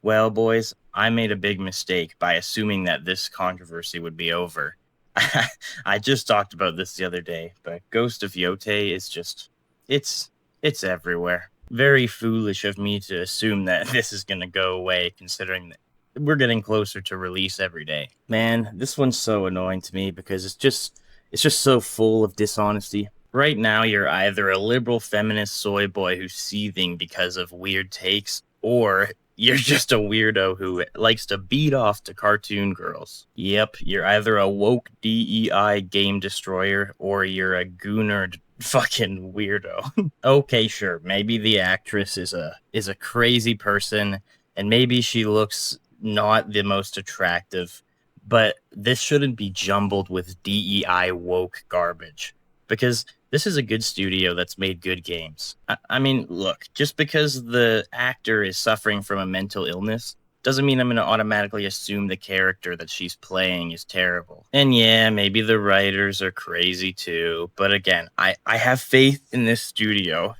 Well, boys, I made a big mistake by assuming that this controversy would be over. I just talked about this the other day, but Ghost of Yote is just it's it's everywhere. Very foolish of me to assume that this is going to go away considering that we're getting closer to release every day. Man, this one's so annoying to me because it's just so full of dishonesty. Right now, you're either a liberal feminist soy boy who's seething because of weird takes, or you're just a weirdo who likes to beat off to cartoon girls. Yep, you're either a woke DEI game destroyer or you're a gooner fucking weirdo. Okay, sure, maybe the actress is a crazy person and maybe she looks not the most attractive, but this shouldn't be jumbled with DEI woke garbage because this is a good studio that's made good games. I mean, look, just because the actor is suffering from a mental illness doesn't mean I'm going to automatically assume the character that she's playing is terrible. And yeah, maybe the writers are crazy too, but again, I have faith in this studio.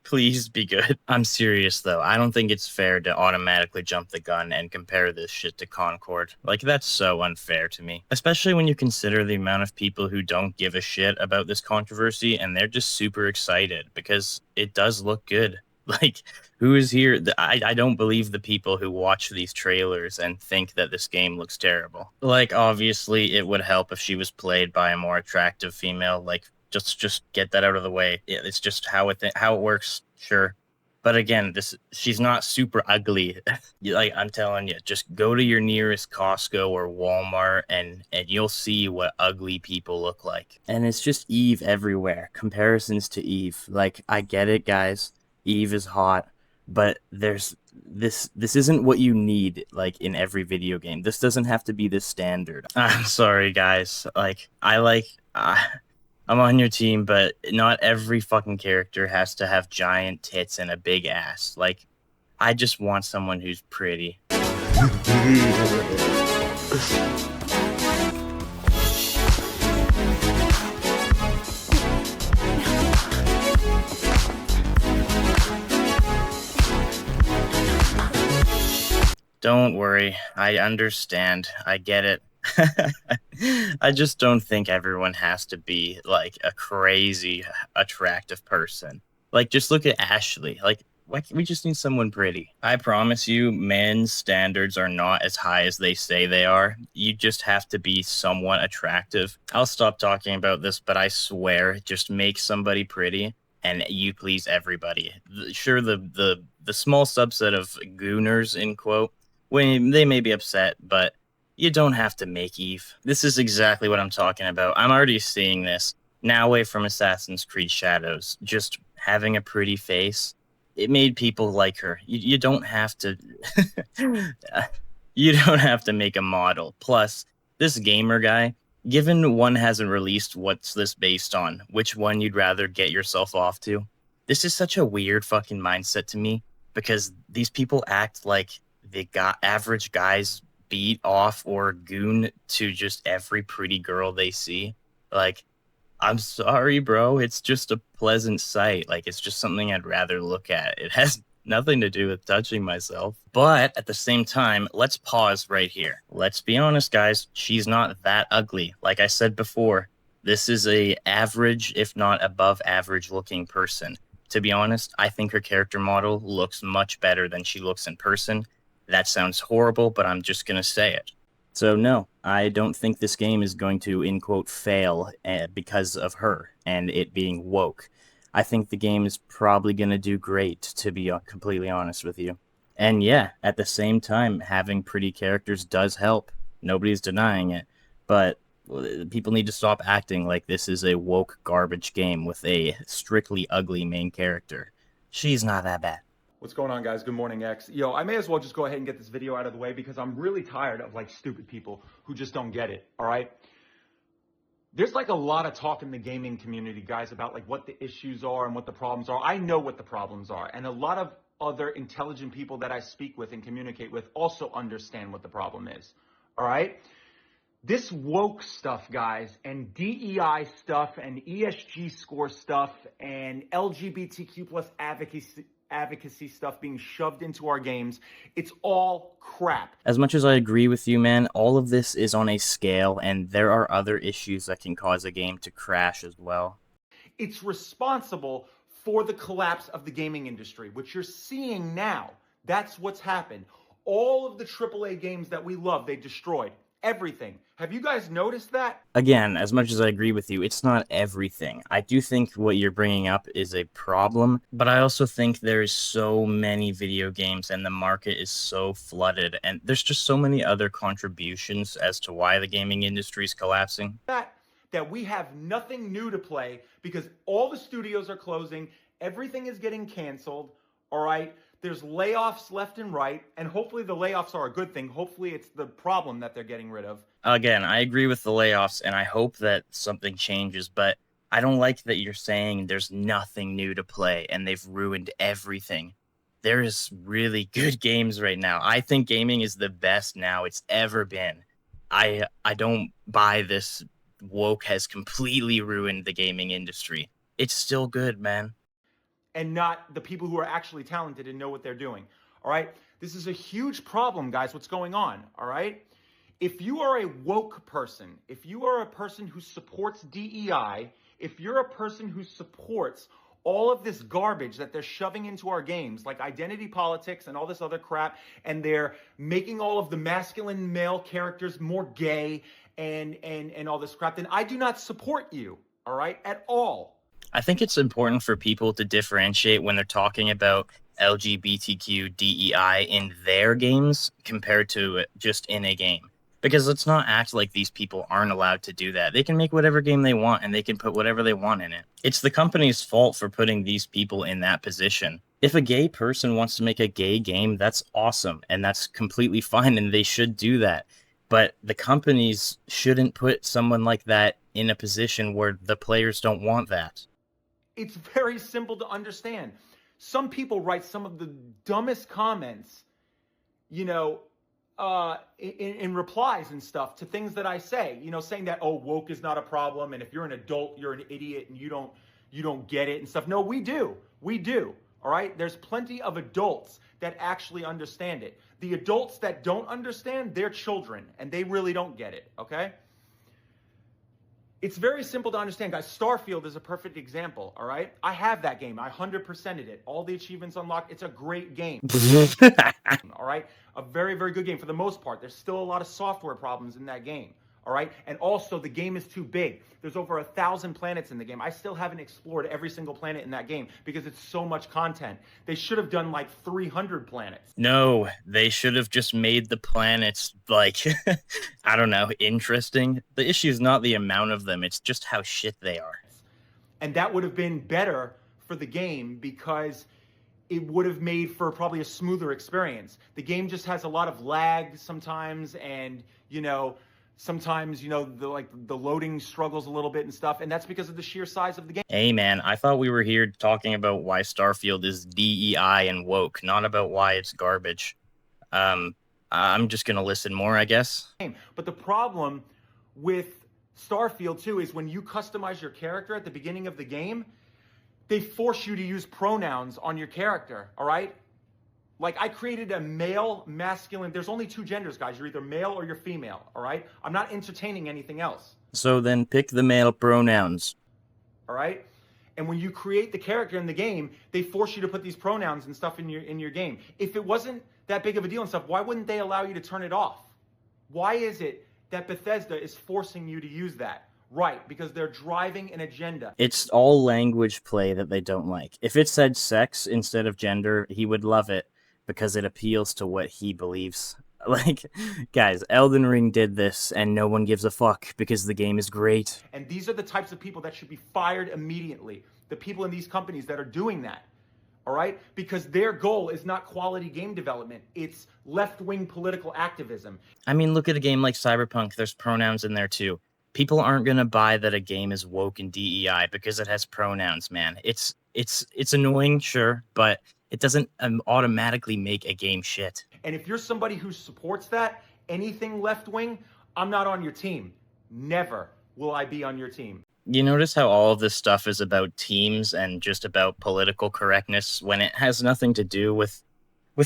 Please be good. I'm serious though. I don't think it's fair to automatically jump the gun and compare this shit to Concord. Like, that's so unfair to me. Especially when you consider the amount of people who don't give a shit about this controversy and they're just super excited because it does look good. Like, who is here? I don't believe the people who watch these trailers and think that this game looks terrible. Like, obviously, it would help if she was played by a more attractive female. Like, just get that out of the way. It's just how it works. Sure. But again, she's not super ugly. Like, I'm telling you, just go to your nearest Costco or Walmart and you'll see what ugly people look like. And it's just Eve everywhere. Comparisons to Eve. Like, I get it, guys. Eve is hot, but this isn't what you need like in every video game. This doesn't have to be the standard. I'm sorry, guys. I'm on your team, but not every fucking character has to have giant tits and a big ass. Like, I just want someone who's pretty. Don't worry. I understand. I get it. I just don't think everyone has to be like a crazy attractive person. Like, just look at Ashley. Like, we just need someone pretty. I promise you, men's standards are not as high as they say they are. You just have to be somewhat attractive. I'll stop talking about this, but I swear, just make somebody pretty and you please everybody. Sure, the small subset of gooners, in quote, when they may be upset, but you don't have to make Eve. This is exactly what I'm talking about. I'm already seeing this. Now away from Assassin's Creed Shadows, just having a pretty face, it made people like her. You don't have to you don't have to make a model. Plus, this gamer guy, given one hasn't released what's this based on, which one you'd rather get yourself off to? This is such a weird fucking mindset to me because these people act like they got average guys beat off or goon to just every pretty girl they see. Like, I'm sorry, bro. It's just a pleasant sight. Like, it's just something I'd rather look at. It has nothing to do with touching myself. But at the same time, let's pause right here. Let's be honest, guys. She's not that ugly. Like I said before, this is a average, if not above average looking person. To be honest, I think her character model looks much better than she looks in person. That sounds horrible, but I'm just going to say it. So no, I don't think this game is going to, in quote, fail because of her and it being woke. I think the game is probably going to do great, to be completely honest with you. And yeah, at the same time, having pretty characters does help. Nobody's denying it. But people need to stop acting like this is a woke garbage game with a strictly ugly main character. She's not that bad. What's going on, guys? Good morning, X. Yo, I may as well just go ahead and get this video out of the way because I'm really tired of like stupid people who just don't get it, all right? There's like a lot of talk in the gaming community, guys, about like what the issues are and what the problems are. I know what the problems are, and a lot of other intelligent people that I speak with and communicate with also understand what the problem is, all right? This woke stuff, guys, and DEI stuff and ESG score stuff and LGBTQ plus advocacy stuff being shoved into our games. It's all crap. As much as I agree with you, man, all of this is on a scale, and there are other issues that can cause a game to crash as well. It's responsible for the collapse of the gaming industry, which you're seeing now. That's what's happened. All of the AAA games that we love, they destroyed. Everything. Have you guys noticed that? Again, as much as I agree with you, it's not everything. I do think what you're bringing up is a problem, but I also think there's so many video games and the market is so flooded, and there's just so many other contributions as to why the gaming industry is collapsing. That we have nothing new to play because all the studios are closing, everything is getting canceled, all right? There's layoffs left and right, and hopefully the layoffs are a good thing. Hopefully it's the problem that they're getting rid of. Again, I agree with the layoffs, and I hope that something changes, but I don't like that you're saying there's nothing new to play and they've ruined everything. There is really good games right now. I think gaming is the best now it's ever been. I don't buy this woke has completely ruined the gaming industry. It's still good, man. And not the people who are actually talented and know what they're doing. All right? This is a huge problem, guys, what's going on. All right? If you are a woke person, if you are a person who supports DEI, if you're a person who supports all of this garbage that they're shoving into our games, like identity politics and all this other crap, and they're making all of the masculine male characters more gay and all this crap, then I do not support you, all right, at all. I think it's important for people to differentiate when they're talking about LGBTQ DEI in their games compared to just in a game. Because let's not act like these people aren't allowed to do that. They can make whatever game they want and they can put whatever they want in it. It's the company's fault for putting these people in that position. If a gay person wants to make a gay game, that's awesome and that's completely fine and they should do that. But the companies shouldn't put someone like that in a position where the players don't want that. It's very simple to understand. Some people write some of the dumbest comments, you know, in replies and stuff to things that I say, you know, saying that, oh, woke is not a problem, and if you're an adult, you're an idiot, and you don't get it and stuff. No, we do. All right. There's plenty of adults that actually understand it. The adults that don't understand, they're children, and they really don't get it. Okay. It's very simple to understand, guys. Starfield is a perfect example, all right? I have that game. I 100%ed it. All the achievements unlocked. It's a great game, all right? A very, very good game for the most part. There's still a lot of software problems in that game, all right? And also, the game is too big. There's over 1,000 planets in the game. I still haven't explored every single planet in that game because it's so much content. They should have done like 300 planets. No, they should have just made the planets, like, I don't know, interesting. The issue is not the amount of them, it's just how shit they are. And that would have been better for the game because it would have made for probably a smoother experience. The game just has a lot of lag sometimes, and, you know, sometimes, you know, the loading struggles a little bit and stuff, and that's because of the sheer size of the game. Hey man, I thought we were here talking about why Starfield is DEI and woke, not about why it's garbage. I'm just gonna listen more, I guess. But the problem with Starfield too is when you customize your character at the beginning of the game, they force you to use pronouns on your character, all right? Like, I created a male, masculine. There's only two genders, guys. You're either male or you're female, all right? I'm not entertaining anything else. So then pick the male pronouns. All right? And when you create the character in the game, they force you to put these pronouns and stuff in your game. If it wasn't that big of a deal and stuff, why wouldn't they allow you to turn it off? Why is it that Bethesda is forcing you to use that? Right, because they're driving an agenda. It's all language play that they don't like. If it said sex instead of gender, he would love it because it appeals to what he believes. Like, guys, Elden Ring did this, and no one gives a fuck because the game is great. And these are the types of people that should be fired immediately. The people in these companies that are doing that, all right? Because their goal is not quality game development. It's left-wing political activism. I mean, look at a game like Cyberpunk. There's pronouns in there, too. People aren't going to buy that a game is woke and DEI because it has pronouns, man. It's annoying, sure, but it doesn't automatically make a game shit. And if you're somebody who supports that, anything left-wing, I'm not on your team. Never will I be on your team. You notice how all of this stuff is about teams and just about political correctness when it has nothing to do with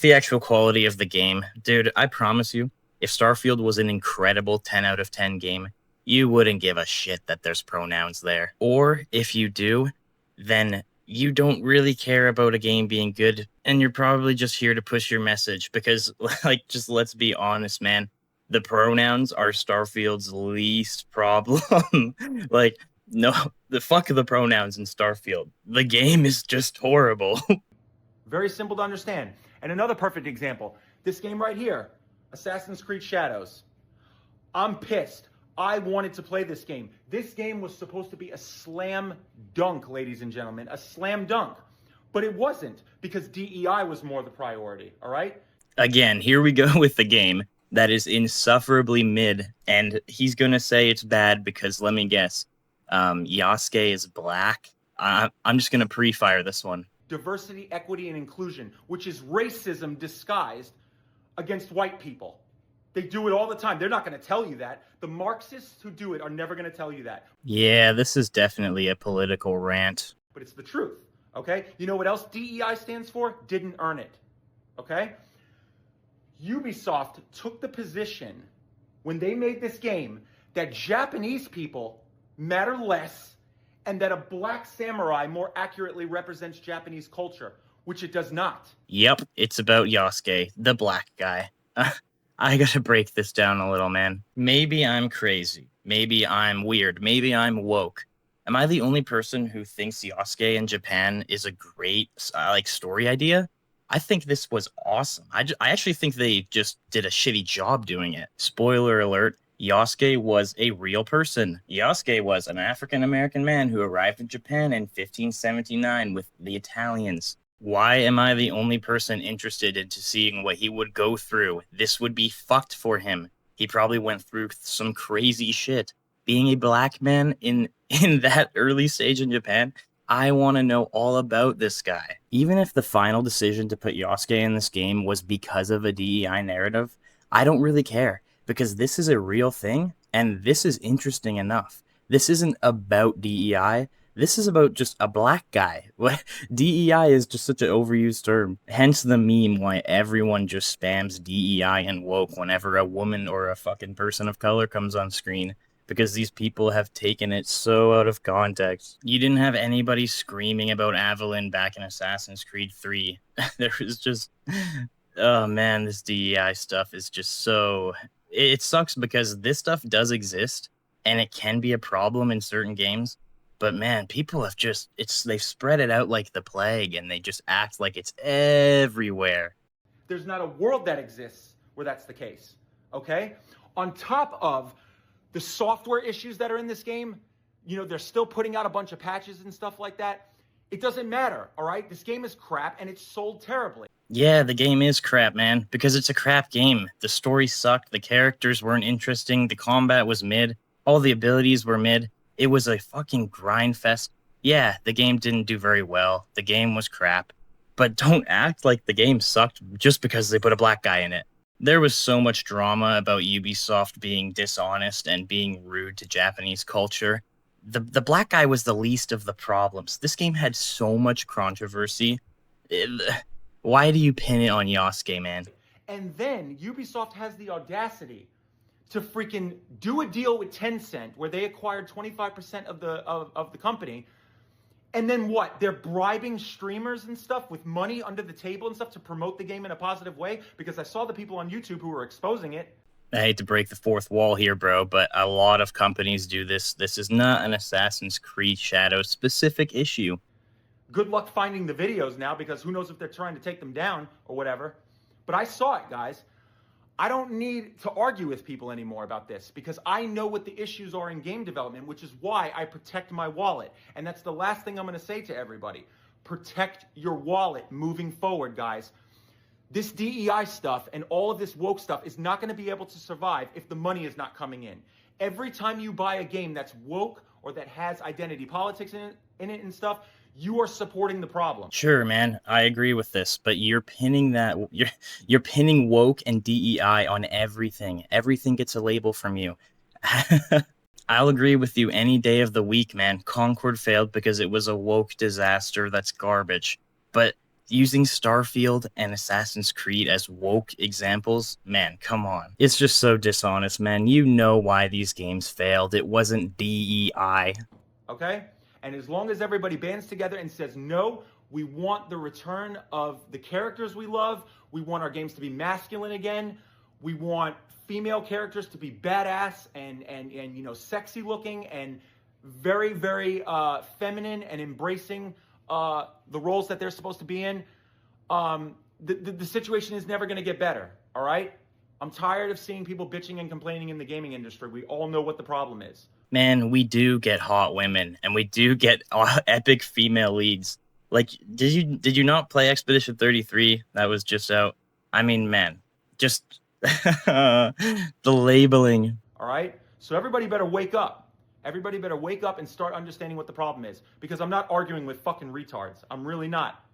the actual quality of the game. Dude, I promise you, if Starfield was an incredible 10 out of 10 game, you wouldn't give a shit that there's pronouns there. Or if you do, then you don't really care about a game being good and you're probably just here to push your message because like just let's be honest, man. The pronouns are Starfield's least problem. Like no, the fuck of the pronouns in Starfield. The game is just horrible. Very simple to understand. And another perfect example, this game right here, Assassin's Creed Shadows. I'm pissed. I wanted to play this game. This game was supposed to be a slam dunk, ladies and gentlemen, a slam dunk. But it wasn't because DEI was more the priority, all right? Again, here we go with the game that is insufferably mid, and he's gonna say it's bad because let me guess, Yasuke is black. I'm just gonna pre-fire this one. Diversity, equity, and inclusion, which is racism disguised against white people. They do it all the time. They're not going to tell you that. The Marxists who do it are never going to tell you that. Yeah, this is definitely a political rant. But it's the truth, okay? You know what else DEI stands for? Didn't earn it, okay? Ubisoft took the position when they made this game that Japanese people matter less and that a black samurai more accurately represents Japanese culture, which it does not. Yep, it's about Yasuke, the black guy. I gotta break this down a little, man. Maybe I'm crazy. Maybe I'm weird. Maybe I'm woke. Am I the only person who thinks Yasuke in Japan is a great story idea? I think this was awesome. I actually think they just did a shitty job doing it. Spoiler alert, Yasuke was a real person. Yasuke was an African American man who arrived in Japan in 1579 with the Italians. Why am I the only person interested into seeing what he would go through? This would be fucked for him. He probably went through some crazy shit. Being a black man in that early stage in Japan, I want to know all about this guy. Even if the final decision to put Yasuke in this game was because of a DEI narrative, I don't really care because this is a real thing and this is interesting enough. This isn't about DEI. This is about just a black guy. DEI is just such an overused term. Hence the meme why everyone just spams DEI and woke whenever a woman or a fucking person of color comes on screen. Because these people have taken it so out of context. You didn't have anybody screaming about Evelyn back in Assassin's Creed 3. There was just... Oh man, this DEI stuff is just so... It sucks because this stuff does exist, and it can be a problem in certain games. But man, people have just... They've spread it out like the plague, and they just act like it's everywhere. There's not a world that exists where that's the case, okay? On top of the software issues that are in this game, you know, they're still putting out a bunch of patches and stuff like that. It doesn't matter, all right? This game is crap, and it's sold terribly. Yeah, the game is crap, man, because it's a crap game. The story sucked, the characters weren't interesting, the combat was mid, all the abilities were mid. It was a fucking grind fest. Yeah, the game didn't do very well. The game was crap. But don't act like the game sucked just because they put a black guy in it. There was so much drama about Ubisoft being dishonest and being rude to Japanese culture. The black guy was the least of the problems. This game had so much controversy. Why do you pin it on Yasuke, man? And then Ubisoft has the audacity to freaking do a deal with Tencent where they acquired 25% of the company. And then what? They're bribing streamers and stuff with money under the table and stuff to promote the game in a positive way? Because I saw the people on YouTube who were exposing it. I hate to break the fourth wall here, bro, but a lot of companies do this. This is not an Assassin's Creed Shadows specific issue. Good luck finding the videos now because who knows if they're trying to take them down or whatever. But I saw it, guys. I don't need to argue with people anymore about this because I know what the issues are in game development, which is why I protect my wallet. And that's the last thing I'm going to say to everybody. Protect your wallet moving forward, guys. This DEI stuff and all of this woke stuff is not going to be able to survive if the money is not coming in. Every time you buy a game that's woke or that has identity politics in it and stuff, you are supporting the problem. Sure, man, I agree with this, but you're pinning woke and DEI on everything. Everything gets a label from you. I'll agree with you any day of the week, man. Concord failed because it was a woke disaster. That's garbage. But using Starfield and Assassin's Creed as woke examples, man, come on. It's just so dishonest, man. You know why these games failed. It wasn't DEI. Okay? And as long as everybody bands together and says, no, we want the return of the characters we love, we want our games to be masculine again, we want female characters to be badass and sexy looking and very, very feminine and embracing the roles that they're supposed to be in, the situation is never going to get better, all right? I'm tired of seeing people bitching and complaining in the gaming industry. We all know what the problem is. Man, we do get hot women and we do get epic female leads. Like, did you not play Expedition 33? That was just out. I mean, man, just the labeling. All right? So everybody better wake up. Everybody better wake up and start understanding what the problem is. Because I'm not arguing with fucking retards. I'm really not.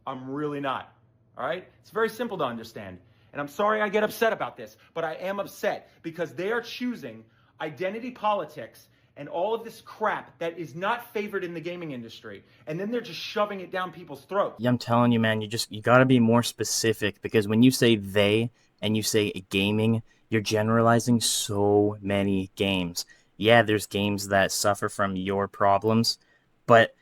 I'm really not. All right? It's very simple to understand. And I'm sorry I get upset about this, but I am upset because they are choosing identity politics and all of this crap that is not favored in the gaming industry. And then they're just shoving it down people's throats. Yeah, I'm telling you, man, you got to be more specific because when you say they and you say gaming, you're generalizing so many games. Yeah, there's games that suffer from your problems, but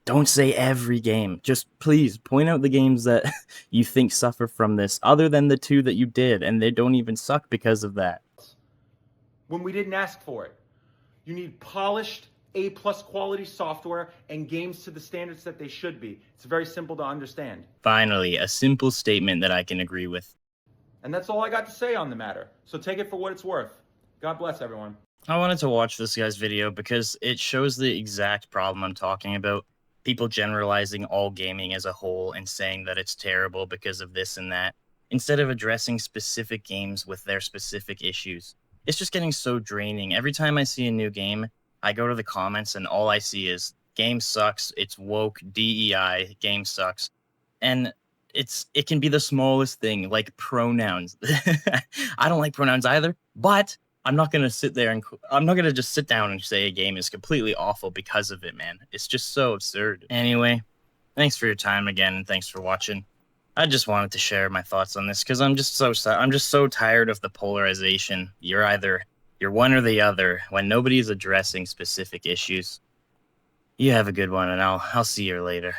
don't say every game. Just please point out the games that you think suffer from this, other than the two that you did, and they don't even suck because of that. When we didn't ask for it. You need polished A+ quality software and games to the standards that they should be. It's very simple to understand. Finally, a simple statement that I can agree with. And that's all I got to say on the matter. So take it for what it's worth. God bless everyone. I wanted to watch this guy's video because it shows the exact problem I'm talking about. People generalizing all gaming as a whole and saying that it's terrible because of this and that, instead of addressing specific games with their specific issues. It's just getting so draining. Every time I see a new game, I go to the comments and all I see is game sucks, it's woke, DEI, game sucks. And it can be the smallest thing, like pronouns. I don't like pronouns either, but I'm not going to sit there and I'm not going to just sit down and say a game is completely awful because of it, man. It's just so absurd. Anyway, thanks for your time again and thanks for watching. I just wanted to share my thoughts on this because I'm just so tired of the polarization. You're one or the other when nobody's addressing specific issues. You have a good one, and I'll see you later.